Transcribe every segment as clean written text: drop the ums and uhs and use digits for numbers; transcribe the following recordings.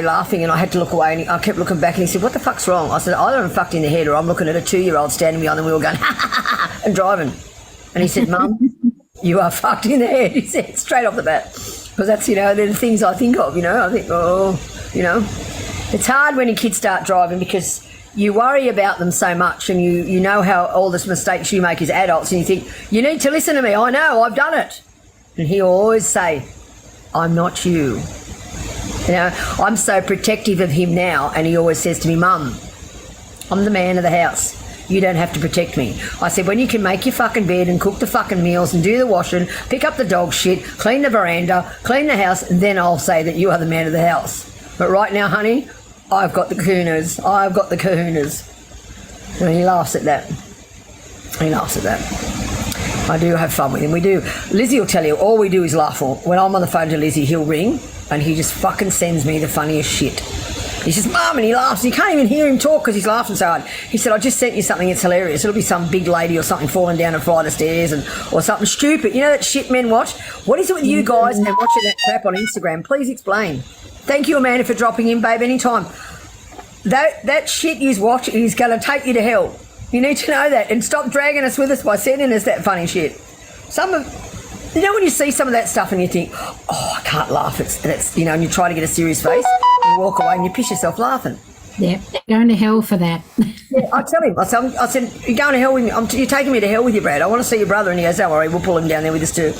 laughing, and I had to look away, and I kept looking back, and he said, what the fuck's wrong? I said, either I'm fucked in the head or I'm looking at a 2-year-old standing behind the wheel going, ha, ha, ha, ha, and driving. And he said, Mum, you are fucked in the head. He said, straight off the bat. Because that's, they're the things I think of, I think, it's hard when your kids start driving because you worry about them so much, and you know how all the mistakes you make as adults, and you think, you need to listen to me. I know, I've done it. And he'll always say, I'm not you. I'm so protective of him now, and he always says to me, Mum, I'm the man of the house. You don't have to protect me. I said, when you can make your fucking bed and cook the fucking meals and do the washing, pick up the dog shit, clean the veranda, clean the house, then I'll say that you are the man of the house. But right now, honey, I've got the kahunas. I've got the kahunas. And he laughs at that. I do have fun with him. We do. Lizzie will tell you, all we do is laugh. When I'm on the phone to Lizzie, he'll ring and he just fucking sends me the funniest shit. He says, Mum, and he laughs. You can't even hear him talk because he's laughing so hard. He said, I just sent you something. It's hilarious. It'll be some big lady or something falling down a flight of stairs or something stupid. You know that shit men watch? What is it with you guys and watching that crap on Instagram? Please explain. Thank you, Amanda, for dropping in, babe, anytime. That shit you watch is going to take you to hell. You need to know that, and stop dragging us with us by sending us that funny shit. When you see some of that stuff and you think, oh, I can't laugh, and you try to get a serious face, and you walk away and you piss yourself laughing. Yeah, going to hell for that. Yeah, I tell him, I said, you're going to hell with me. You're taking me to hell with you, Brad. I want to see your brother. And he goes, don't worry, we'll pull him down there with us too.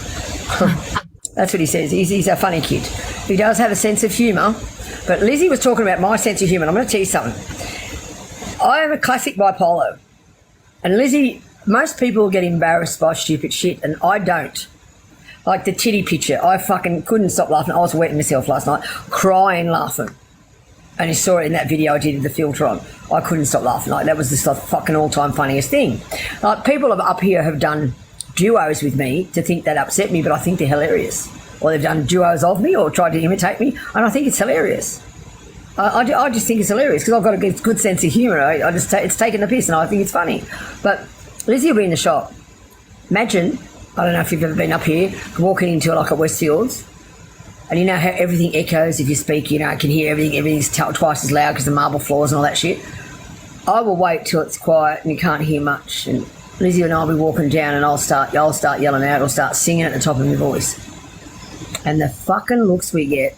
That's what he says. He's a funny kid. He does have a sense of humour. But Lizzie was talking about my sense of humour. I'm going to tell you something. I am a classic bipolar. And Lizzie, most people get embarrassed by stupid shit, and I don't. Like the titty picture, I fucking couldn't stop laughing. I was wetting myself last night, crying laughing. And you saw it in that video I did with the filter on. I couldn't stop laughing. Like, that was just the fucking all-time funniest thing. Like, people up here have done duos with me to think that upset me, but I think they're hilarious. Or they've done duos of me or tried to imitate me, and I think it's hilarious. I just think it's hilarious because I've got a good sense of humour. It's taking the piss, and I think it's funny. But Lizzie will be in the shop. Imagine, I don't know if you've ever been up here, walking into like a Westfields, and you know how everything echoes if you speak, I can hear everything, everything's twice as loud because the marble floors and all that shit. I will wait till it's quiet and you can't hear much, and Lizzie and I will be walking down, and I'll start yelling out or start singing at the top of my voice. And the fucking looks we get,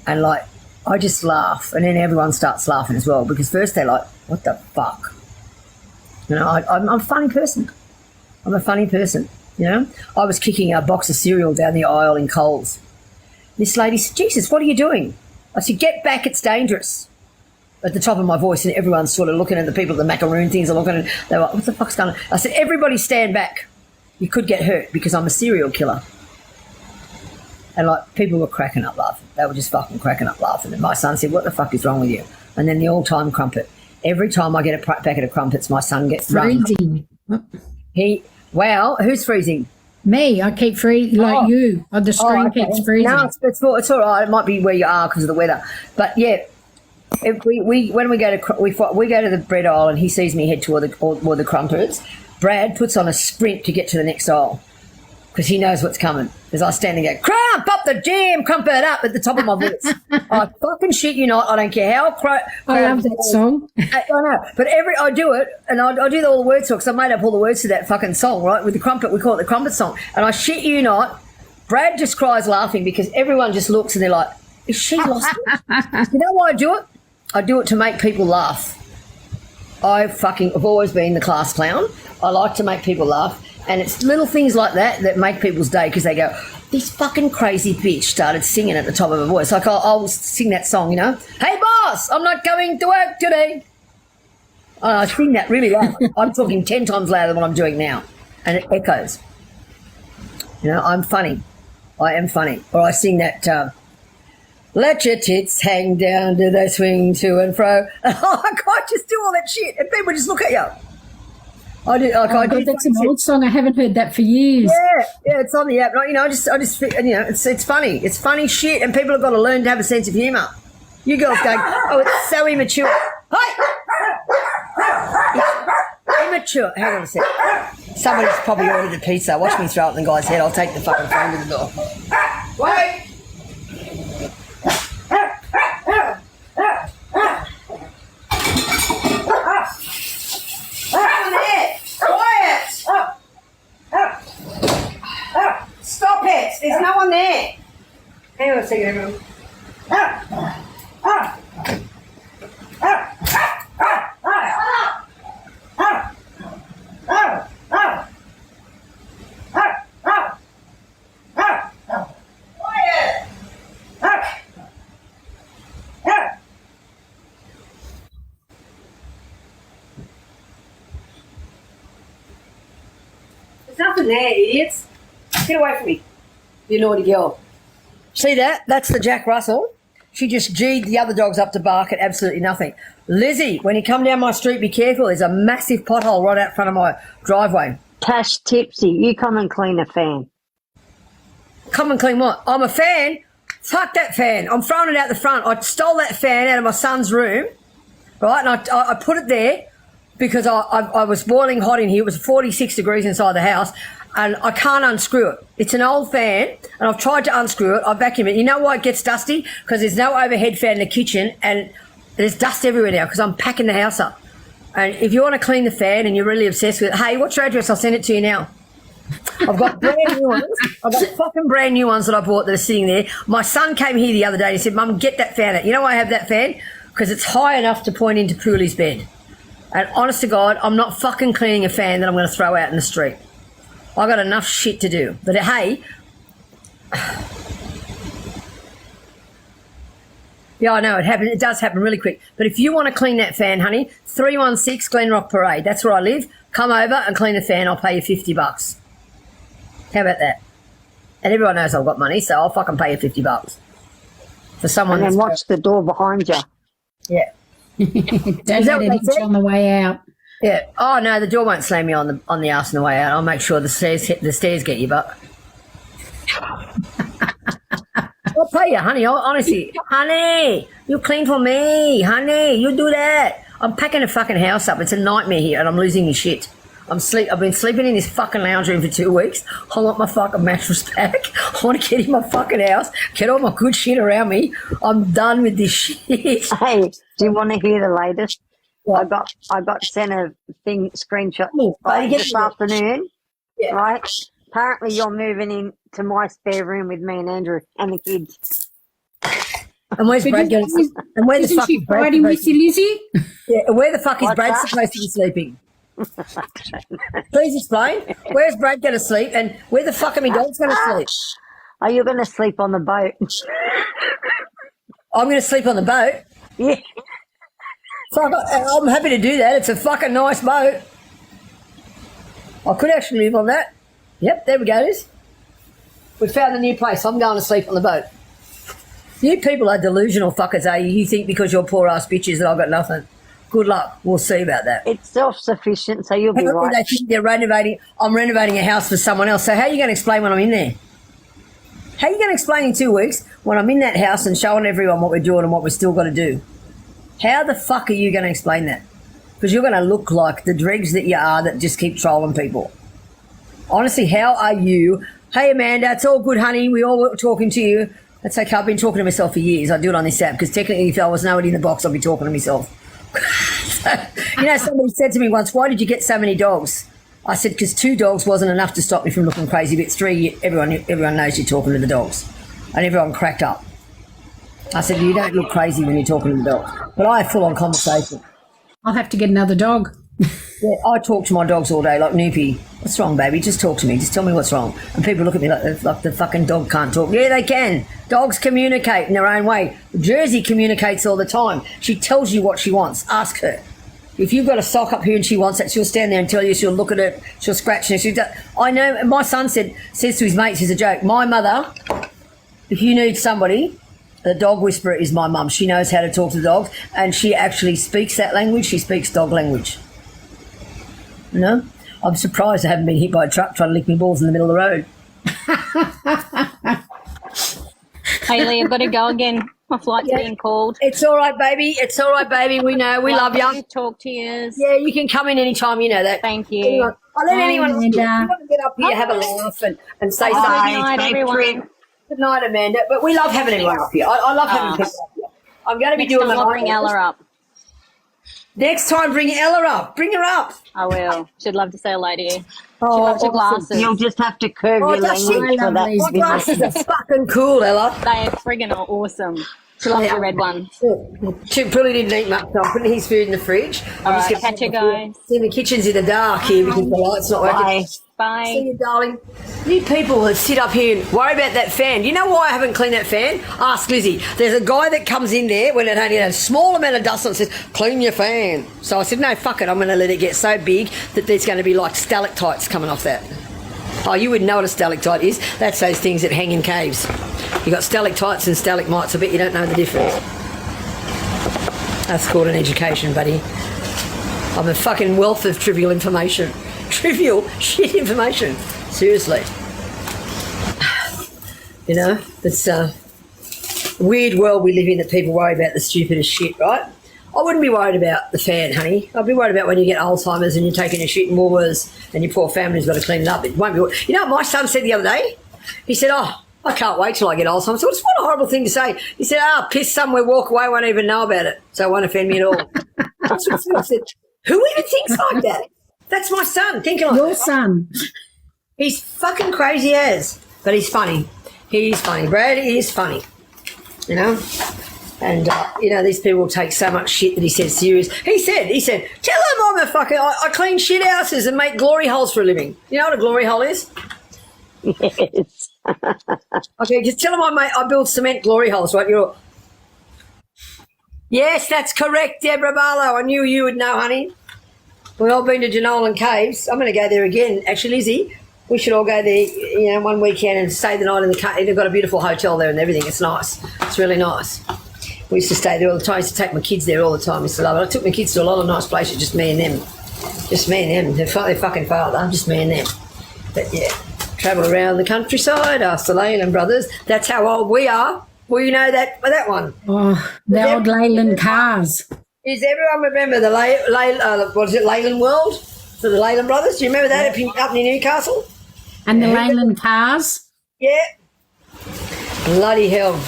and like, I just laugh, and then everyone starts laughing as well, because first they're like, what the fuck? I'm a funny person. I'm a funny person, I was kicking a box of cereal down the aisle in Coles. This lady said, Jesus, what are you doing? I said, get back, it's dangerous. At the top of my voice, and everyone's sort of looking at the people, the macaroon things are looking, and they're like, what the fuck's going on? I said, everybody stand back. You could get hurt because I'm a serial killer. And like, people were cracking up laughing. They were just fucking cracking up laughing. And my son said, what the fuck is wrong with you? And then the all-time crumpet. Every time I get a packet of crumpets, my son gets freezing. Wow, who's freezing? Me. I keep freezing, like you. The screen keeps freezing. No, it's all right. It might be where you are because of the weather. But yeah, when we go to the bread aisle and he sees me head toward the crumpets, Brad puts on a sprint to get to the next aisle because he knows what's coming. As I stand and go, crump up the jam, crumpet up at the top of my voice. I fucking shit you not. I don't care how. I love that song. I know, but I do it, and I do all the words to it because I made up all the words to that fucking song, right? With the crumpet, we call it the crumpet song. And I shit you not, Brad just cries laughing because everyone just looks and they're like, is she lost it? You know why I do it? I do it to make people laugh. I've always been the class clown. I like to make people laugh. And it's little things like that make people's day because they go, this fucking crazy bitch started singing at the top of her voice. Like, I'll sing that song, Hey, boss, I'm not going to work today. I sing that really loud. I'm talking 10 times louder than what I'm doing now. And it echoes. I'm funny. I am funny. Or I sing that, let your tits hang down, do they swing to and fro. I just do all that shit. And people just look at you. I do. That's an old song. I haven't heard that for years. Yeah, it's on the app. I just, it's funny. It's funny shit, and people have got to learn to have a sense of humour. You girls going, oh, it's so immature. Hey, it's immature. Hang on a sec. Somebody's probably ordered a pizza. Watch me throw it in the guy's head. I'll take the fucking phone to the door. Wait. second, everyone. There's nothing there, idiots. Get away from me, you naughty girl. See that? That's the Jack Russell. She just G'd the other dogs up to bark at absolutely nothing. Lizzie, when you come down my street, be careful. There's a massive pothole right out front of my driveway. Tash Tipsy, you come and clean a fan. Come and clean what? I'm a fan. Fuck that fan. I'm throwing it out the front. I stole that fan out of my son's room, right? And I put it there because I was boiling hot in here. It was 46 degrees inside the house. And I can't unscrew it. It's an old fan, and I've tried to unscrew it. I vacuum it. You know why it gets dusty? Because there's no overhead fan in the kitchen, and there's dust everywhere now because I'm packing the house up. And if you want to clean the fan and you're really obsessed with it, hey, what's your address? I'll send it to you now. I've got brand new ones. I've got fucking brand new ones that I bought that are sitting there. My son came here the other day and he said, Mum, get that fan out. You know why I have that fan? Because it's high enough to point into Pooley's bed. And honest to God, I'm not fucking cleaning a fan that I'm going to throw out in the street. I got enough shit to do. But hey, yeah, I know it happens. It does happen really quick. But if you want to clean that fan, honey, 316 Glenrock Parade. That's where I live. Come over and clean the fan. I'll pay you $50. How about that? And everyone knows I've got money, so I'll fucking pay you $50 for someone. And then watch the door behind you. Yeah. Don't let it itch on the way out. Yeah. Oh no, the door won't slam you on the arse on the way out. I'll make sure the stairs get you, but I'll pay you, honey. Honestly, honey, you clean for me, honey. You do that. I'm packing the fucking house up. It's a nightmare here, and I'm losing my shit. I've been sleeping in this fucking lounge room for 2 weeks. I want my fucking mattress back. I want to get in my fucking house, get all my good shit around me. I'm done with this shit. Hey, do you want to hear the latest? What? I got sent a screenshot Buddy, this afternoon. Yeah. Right? Apparently you're moving into my spare room with me and Andrew and the kids. And where's Brad going? And where the Isn't fuck she is Brad? fighting with you, Lizzie? Yeah, and where the fuck is What's Brad that? supposed to be sleeping? Please explain. Where's Brad going to sleep? And where the fuck are my dogs going to sleep? Are you going to sleep on the boat? I'm going to sleep on the boat. Yeah. I'm happy to do that. It's a fucking nice boat. I could actually live on that. Yep, there we go. We found a new place. I'm going to sleep on the boat. You people are delusional fuckers, are you? You think because you're poor ass bitches that I've got nothing. Good luck. We'll see about that. It's self-sufficient, so you'll be right. They think they're renovating. I'm renovating a house for someone else. So how are you going to explain when I'm in there? How are you going to explain in 2 weeks when I'm in that house and showing everyone what we're doing and what we've still got to do? How the fuck are you going to explain that? Because you're going to look like the dregs that you are that just keep trolling people. Honestly, how are you? Hey, Amanda, it's all good, honey. We all were talking to you. That's okay. I've been talking to myself for years. I do it on this app because technically if I was nobody in the box, I'd be talking to myself. You know, somebody said to me once, why did you get so many dogs? I said, because 2 dogs wasn't enough to stop me from looking crazy, but it's 3, everyone knows you're talking to the dogs. And everyone cracked up. I said, you don't look crazy when you're talking to the dogs. But I have full-on conversation. I'll have to get another dog. Yeah, I talk to my dogs all day, like Noopy. What's wrong, baby? Just talk to me. Just tell me what's wrong. And people look at me like the fucking dog can't talk. Yeah, they can. Dogs communicate in their own way. Jersey communicates all the time. She tells you what she wants. Ask her. If you've got a sock up here and she wants it, she'll stand there and tell you. She'll look at it. She'll scratch it. I know. My son says to his mates, he's a joke. My mother, if you need somebody, the dog whisperer is my mum. She knows how to talk to the dogs, and she actually speaks that language. She speaks dog language. You know? I'm surprised I haven't been hit by a truck trying to lick me balls in the middle of the road. Hayley, I've got to go again. My flight's being called. It's all right, baby. It's all right, baby. We know. We love you. Lovely to talk to you. Yeah, you can come in anytime. You know that. Thank you. I'll let anyone else. If you Amanda. want to get up here, have a laugh and say Good something. night, everyone. Good night, Amanda. But we love having anyone up here. I love having people up here. I'm going to be Next doing time my I'll bring Ella up. Next time, bring Ella up. Bring her up. I will. She'd love to say hello to you. She Oh, loves your glasses. You'll just have to curve Oh, your does she? language I for love that. these My glasses are fucking cool, Ella. They are friggin' awesome. She loves Yeah. your red ones. Billy didn't eat much, so I'm putting his food in the fridge. All I'm just right, gonna catch you guys. See, the kitchen's in the dark here because the light's not working. Bye. Bye. See you, darling. You people that sit up here and worry about that fan. Do you know why I haven't cleaned that fan? Ask Lizzie. There's a guy that comes in there when it only had a small amount of dust on it and says, clean your fan. So I said, no, fuck it. I'm going to let it get so big that there's going to be like stalactites coming off that. Oh, you wouldn't know what a stalactite is. That's those things that hang in caves. You got stalactites and stalagmites. I bet you don't know the difference. That's called an education, buddy. I'm a fucking wealth of trivial information. Trivial shit information. Seriously. You know, it's a weird world we live in that people worry about the stupidest shit, right? I wouldn't be worried about the fan, honey. I'd be worried about when you get Alzheimer's and you're taking a shit in Woolworths and your poor family's got to clean it up. It won't be. You know what my son said the other day? He said, oh, I can't wait till I get Alzheimer's. So it's what a horrible thing to say. He said, piss somewhere, walk away, won't even know about it. So it won't offend me at all. That's what I said. Who even thinks like that? That's my son thinking like Your that. son. He's fucking crazy as, but he's funny. He's funny. Brad is funny, you know. And you know, these people take so much shit that he says serious. He said, tell them I'm a fucking. I clean shit houses and make glory holes for a living. You know what a glory hole is? Yes. Okay, just tell them I build cement glory holes. Right? You're. Yes, that's correct, Deborah Barlow. I knew you would know, honey. We've all been to Jenolan Caves. I'm going to go there again. Actually, Lizzie, we should all go there, you know, one weekend and stay the night in the cave. They've got a beautiful hotel there and everything. It's nice. It's really nice. We used to stay there all the time. I used to take my kids there all the time. I used to love it. I took my kids to a lot of nice places, just me and them. Just me and them. They're fucking father, just me and them. But, yeah, travel around the countryside, ask the Leyland brothers. That's how old we are. Well, you know that one. Oh, the old Leyland cars. Does everyone remember the what is it, Leyland World? For the Leyland brothers? Do you remember that up near Newcastle? And the Leyland cars. Yeah. Bloody hell.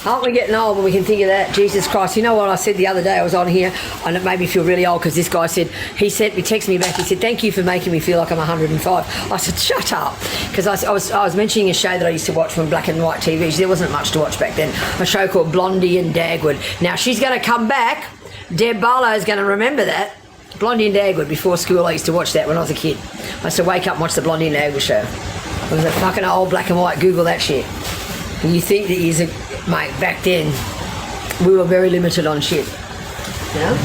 Aren't we getting old when we can think of that? Jesus Christ. You know what I said the other day? I was on here and it made me feel really old because this guy said, he texted me back, he said, thank you for making me feel like I'm 105. I said, shut up. Because I was mentioning a show that I used to watch from black and white TV. There wasn't much to watch back then. A show called Blondie and Dagwood. Now, she's going to come back. Deb Barlow is going to remember that. Blondie and Dagwood, before school, I used to watch that when I was a kid. I used to wake up and watch the Blondie and Dagwood show. It was a fucking old black and white. Google that shit. And you think that mate, back then, we were very limited on shit. You know?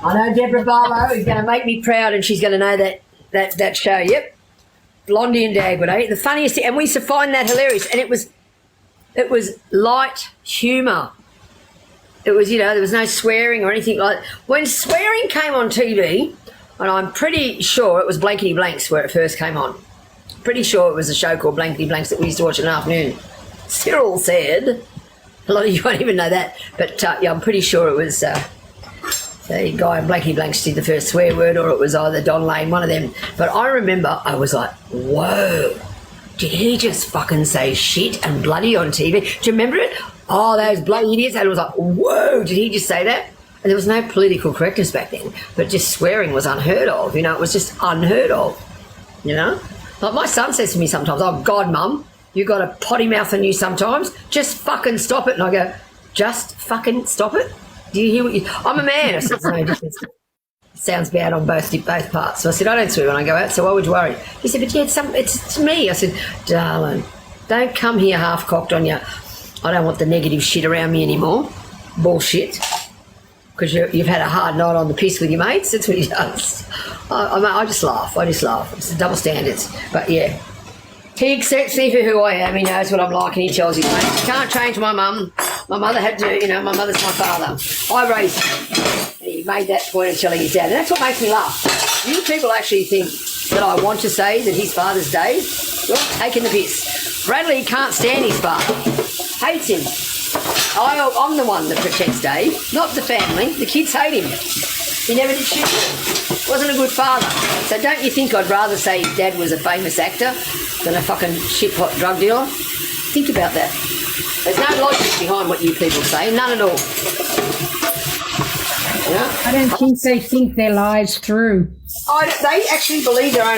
I know Deborah Barlow is going to make me proud and she's going to know that show. Yep. Blondie and Dagwood, eh? The funniest thing. And we used to find that hilarious. And it was light humour. It was, you know, there was no swearing or anything like that. When swearing came on TV, and I'm pretty sure it was Blankety Blanks where it first came on. Pretty sure it was a show called Blankety Blanks that we used to watch in the afternoon. Cyril said, a lot of you won't even know that, but yeah, I'm pretty sure it was the guy in Blankety Blanks did the first swear word, or it was either Don Lane, one of them. But I remember I was like, whoa, did he just fucking say shit and bloody on TV? Do you remember it? Oh, those bloody idiots. And it was like, whoa, did he just say that? And there was no political correctness back then, but just swearing was unheard of, you know, it was just unheard of, you know? Like my son says to me sometimes, oh, God, Mum, you got a potty mouth on you sometimes. Just fucking stop it. And I go, just fucking stop it? Do you hear what you... I'm a man. I said, no difference. It sounds bad on both parts. So I said, I don't swear when I go out, so why would you worry? He said, but yeah, it's me. I said, darling, don't come here half-cocked on you. I don't want the negative shit around me anymore. Bullshit. Because you've had a hard night on the piss with your mates. That's what he does. I just laugh. It's the double standards. But, yeah. He accepts me for who I am. He knows what I'm like and he tells his mates. You can't change my mum. My mother had to, you know, my mother's my father. I raised him. And he made that point of telling his dad. And that's what makes me laugh. You people actually think that I want to say that his father's Dave. You're taking the piss. Bradley can't stand his father. Hates him. I'm the one that protects Dave, not the family. The kids hate him. He never did shit for them. Wasn't a good father. So don't you think I'd rather say his dad was a famous actor than a fucking shit-pot drug dealer? Think about that. There's no logic behind what you people say. None at all. Yeah. I don't think they think their lies through. They actually believe their own